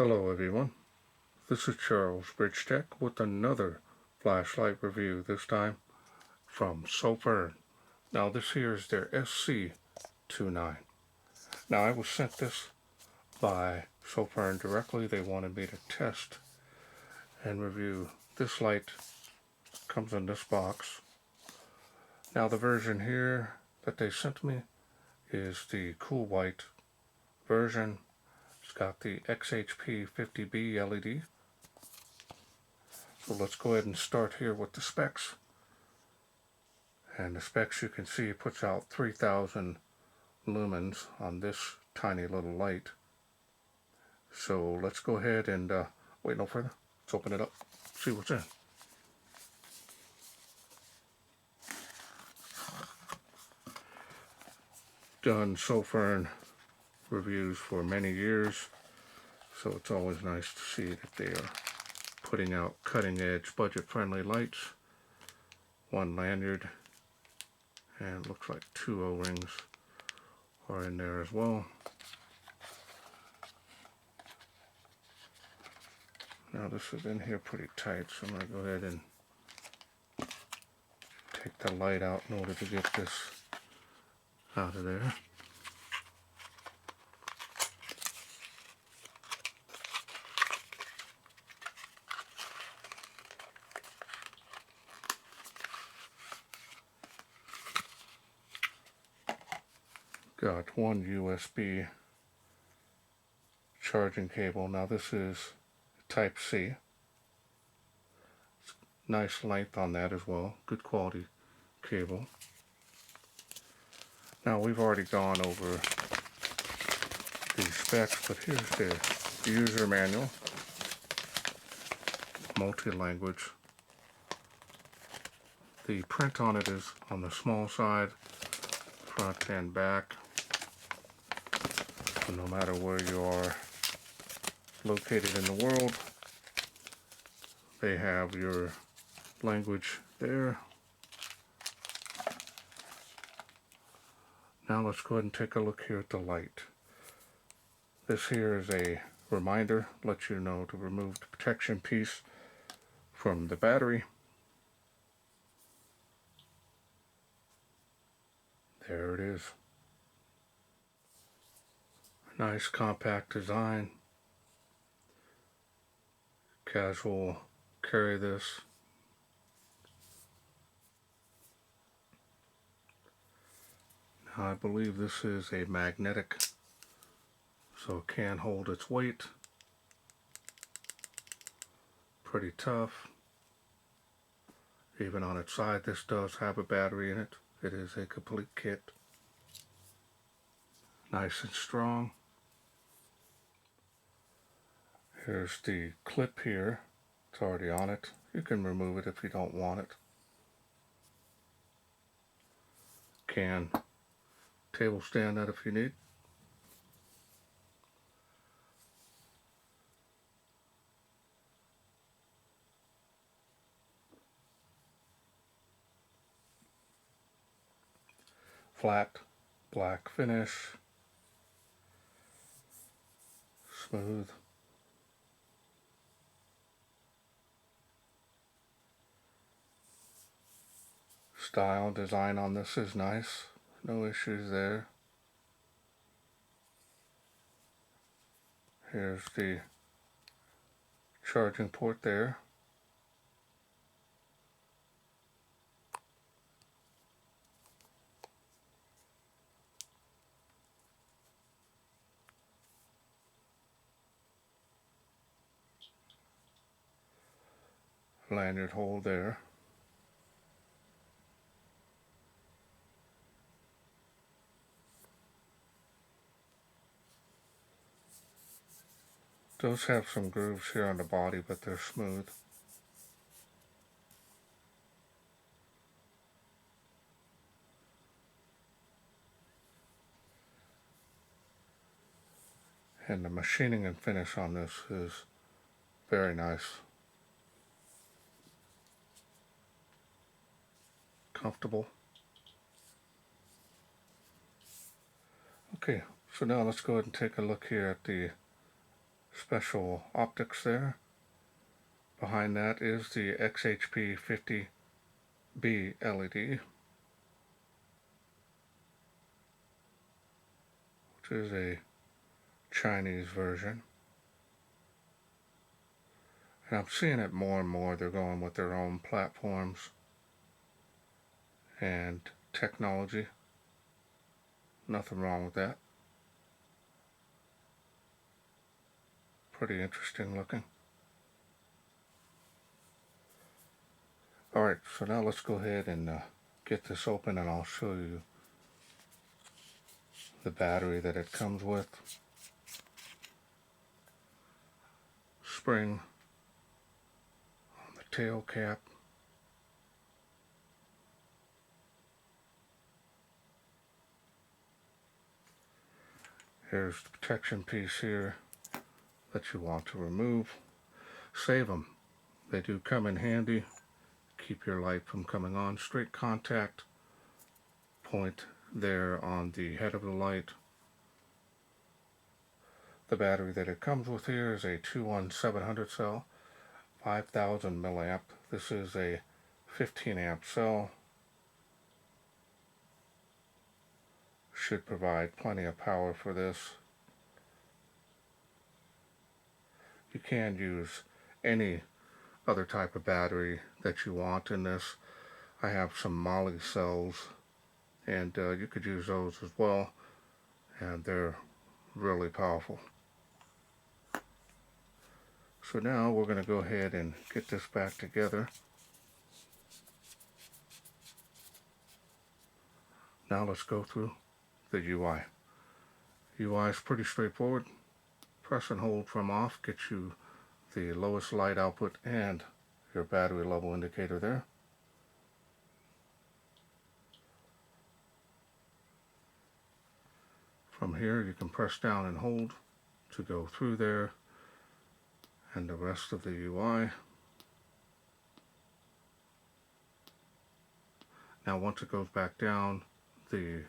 Hello everyone, this is Charles BridgTec with another flashlight review, this time from Sofirn. Now this here is their SC29. Now I was sent this by Sofirn directly. They wanted me to test and review. This light comes in this box. Now the version here that they sent me is the cool white version. It's got the XHP50B LED. So let's go ahead and start here with the specs. And the specs, you can see it puts out 3,000 lumens on this tiny little light. So let's go ahead and wait no further. Let's open it up, see what's in. Done Sofirn reviews for many years, so it's always nice to see that they are putting out cutting-edge, budget-friendly lights. One lanyard, and looks like 2 O-rings are in there as well. Now this is in here pretty tight, so I'm going to go ahead and take the light out in order to get this out of there. Got one USB charging cable. Now this is Type C. Nice length on that as well. Good quality cable. Now we've already gone over the specs, but here's the user manual. Multi-language. The print on it is on the small side, front and back. So no matter where you are located in the world, they have your language there. Now let's go ahead and take a look here at the light. This here is a reminder, lets you know to remove the protection piece from the battery. There it is. Nice compact design. Casual carry this. Now I believe this is a magnetic, so it can hold its weight. Pretty tough. Even on its side, this does have a battery in it. It is a complete kit. Nice and strong. Here's the clip here. It's already on it. You can remove it if you don't want it. Can table stand that if you need. Flat black finish. Smooth. Style design on this is nice. No issues there. Here's the charging port there. Lanyard hole there. Does have some grooves here on the body, but they're smooth. And the machining and finish on this is very nice. Comfortable. Okay, so now let's go ahead and take a look here at the special optics there. Behind that is the XHP50B LED, which is a Chinese version. And I'm seeing it more and more. They're going with their own platforms and technology. Nothing wrong with that. Pretty interesting looking. Alright, so now let's go ahead and get this open, and I'll show you the battery that it comes with. Spring on the tail cap. Here's the protection piece here that you want to remove. Save them. They do come in handy. Keep your light from coming on. Straight contact point there on the head of the light. The battery that it comes with here is a 21700 cell, 5000 milliamp. This is a 15 amp cell. Should provide plenty of power for this. You can use any other type of battery that you want in this. I have some moly cells, and you could use those as well, and they're really powerful. So now we're going to go ahead and get this back together. Now let's go through the UI. UI is pretty straightforward. Press and hold from off gets you the lowest light output and your battery level indicator there. From here you can press down and hold to go through there, and the rest of the UI. Now once it goes back down, the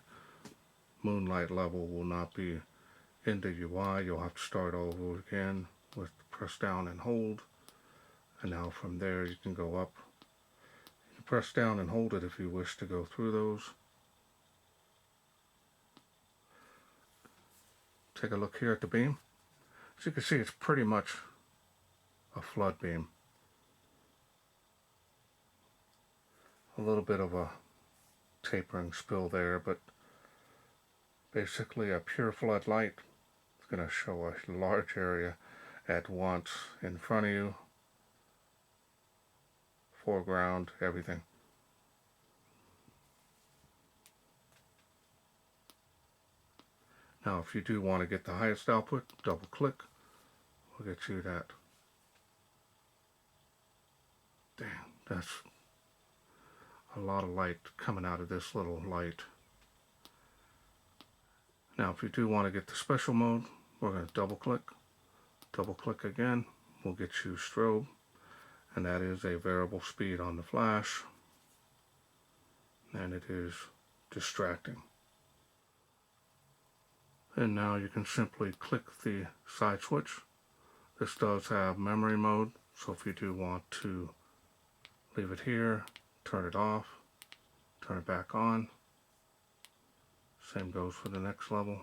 moonlight level will not be in the UI. You'll have to start over again with press down and hold. And now from there you can go up. You can press down and hold it if you wish to go through those. Take a look here at the beam. As you can see, it's pretty much a flood beam. A little bit of a tapering spill there, but basically a pure flood light. It's going to show a large area at once in front of you, foreground, everything. Now if you do want to get the highest output, double click will get you that. Dang, that's a lot of light coming out of this little light. Now if you do want to get the special mode, we're going to double click again, will get you strobe, and that is a variable speed on the flash, and it is distracting. And now you can simply click the side switch. This does have memory mode, so if you do want to leave it here, turn it off, turn it back on. Same goes for the next level.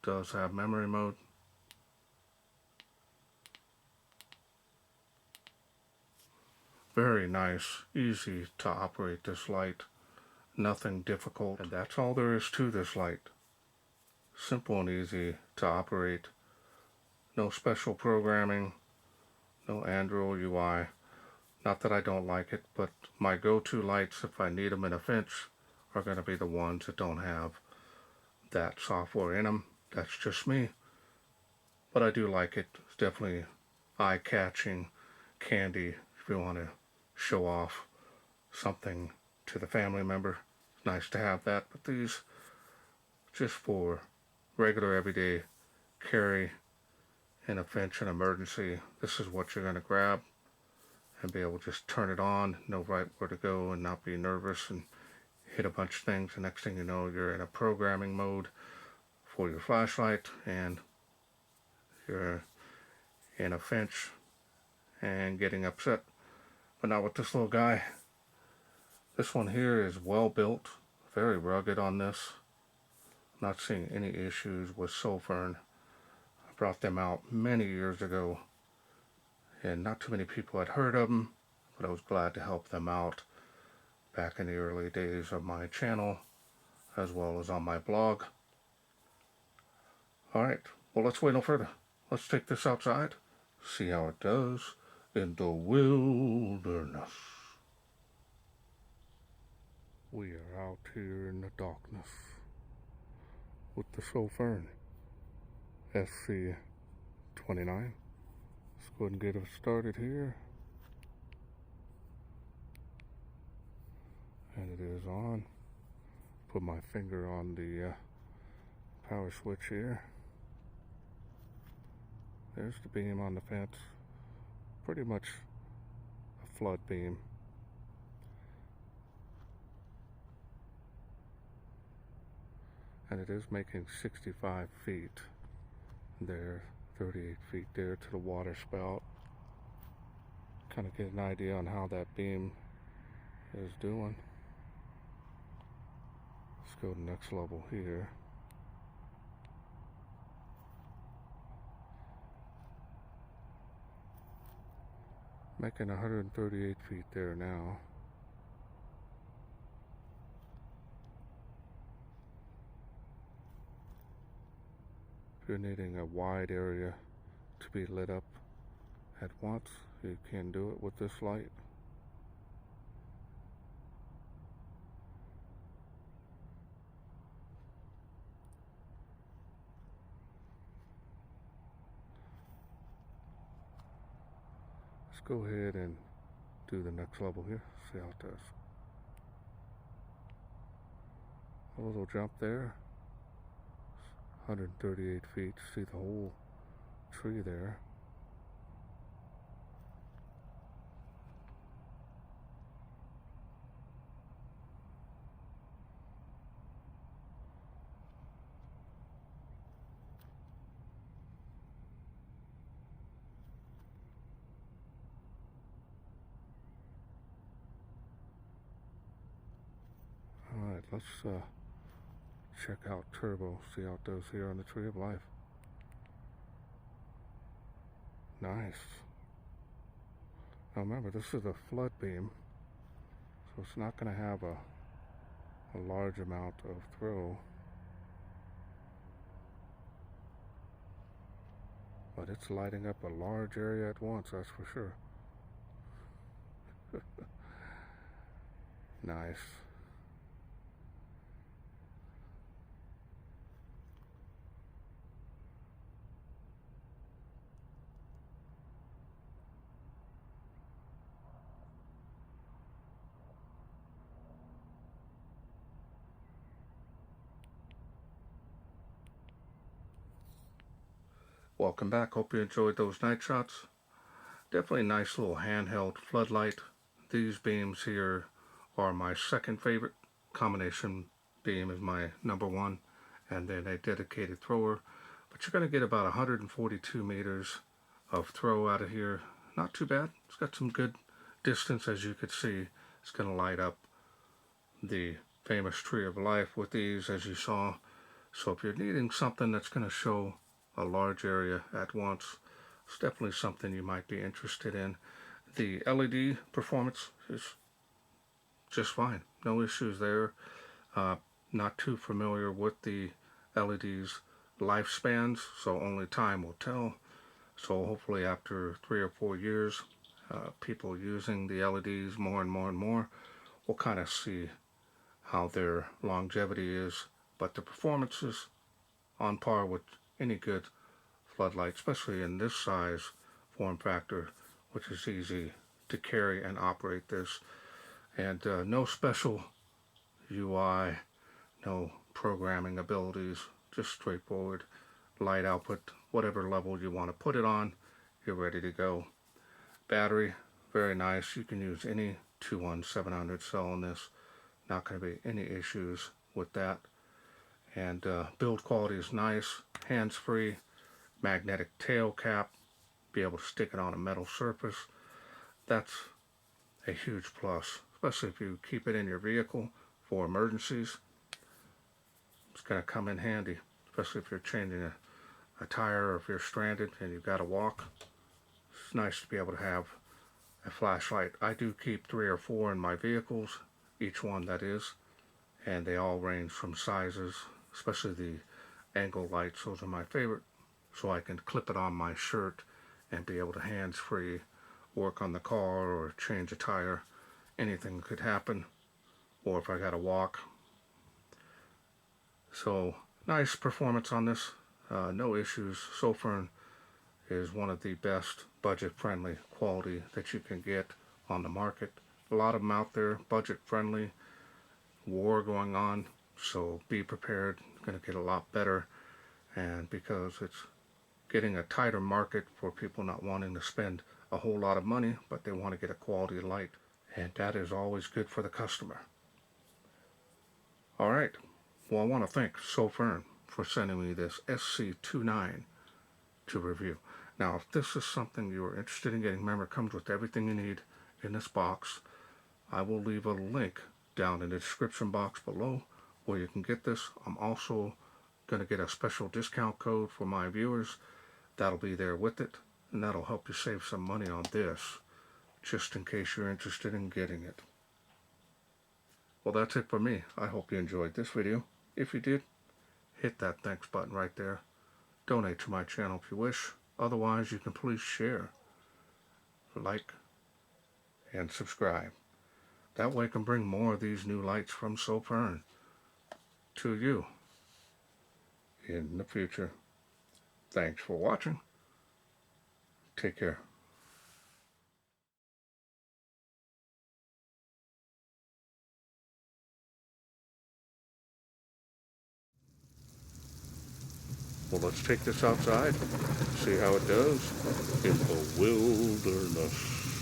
Does have memory mode. Very nice, easy to operate this light. Nothing difficult, and that's all there is to this light. Simple and easy to operate. No special programming, no Android UI. Not that I don't like it, but my go-to lights, if I need them in a pinch, are going to be the ones that don't have that software in them. That's just me. But I do like it. It's definitely eye-catching candy if you want to show off something to the family member. It's nice to have that, but these just for regular everyday carry in a pinch and emergency. This is what you're going to grab and be able to just turn it on, know right where to go, and not be nervous and hit a bunch of things. The next thing you know, you're in a programming mode for your flashlight, and you're in a finch and getting upset. But not with this little guy. This one here is well built, very rugged on this. Not seeing any issues with Sofirn. I brought them out many years ago, and not too many people had heard of them, but I was glad to help them out back in the early days of my channel, as well as on my blog. Alright, well, let's wait no further. Let's take this outside, see how it does in the wilderness. We are out here in the darkness with the Sofirn SC29. Let's go ahead and get it started here. And it is on. Put my finger on the power switch here. There's the beam on the fence. Pretty much a flood beam. And it is making 65 feet there, 38 feet there to the water spout. Kind of get an idea on how that beam is doing. Let's go to the next level here. Making 138 feet there now. If you're needing a wide area to be lit up at once, you can do it with this light. Let's go ahead and do the next level here, see how it does. A little jump there. 138 feet, see the whole tree there. Alright, let's check out turbo, see how it does here on the Tree of Life. Nice. Now remember, this is a flood beam, so it's not going to have a large amount of throw. But it's lighting up a large area at once, that's for sure. Nice. Welcome back. Hope you enjoyed those night shots. Definitely nice little handheld floodlight. These beams here are my second favorite. Combination beam is my number one, and then a dedicated thrower. But you're going to get about 142 meters of throw out of here. Not too bad. It's got some good distance, as you could see. It's going to light up the famous Tree of Life with these, as you saw. So if you're needing something that's going to show a large area at once, it's definitely something you might be interested in. The LED performance is just fine, no issues there. Not too familiar with the LED's lifespans, so only time will tell. So hopefully after 3 or 4 years, people using the LEDs more and more and more, we'll kind of see how their longevity is. But the performance is on par with any good floodlight, especially in this size form factor, which is easy to carry and operate this. And no special UI, no programming abilities, just straightforward light output. Whatever level you want to put it on, you're ready to go. Battery, very nice. You can use any 21700 cell in this. Not going to be any issues with that. And build quality is nice, hands-free, magnetic tail cap, be able to stick it on a metal surface. That's a huge plus, especially if you keep it in your vehicle for emergencies. It's going to come in handy, especially if you're changing a tire or if you're stranded and you've got to walk. It's nice to be able to have a flashlight. I do keep 3 or 4 in my vehicles, each one that is, and they all range from sizes, especially the angle lights. Those are my favorite, so I can clip it on my shirt and be able to hands-free work on the car or change a tire. Anything could happen, or if I gotta walk. So nice performance on this, no issues. Sofirn is one of the best budget-friendly quality that you can get on the market. A lot of them out there, budget-friendly, war going on, so be prepared. It's going to get a lot better, and because it's getting a tighter market for people not wanting to spend a whole lot of money, but they want to get a quality light, and that is always good for the customer. All right, well, I want to thank Sofirn for sending me this SC29 to review. Now, if this is something you are interested in getting, remember, it comes with everything you need in this box. I will leave a link down in the description box below where you can get this. I'm also going to get a special discount code for my viewers. That'll be there with it, and that'll help you save some money on this, just in case you're interested in getting it. Well, that's it for me. I hope you enjoyed this video. If you did, hit that thanks button right there. Donate to my channel if you wish. Otherwise, you can please share, like, and subscribe. That way I can bring more of these new lights from Sofirn to you in the future. Thanks for watching. Take care. Well, let's take this outside, see how it does in the wilderness.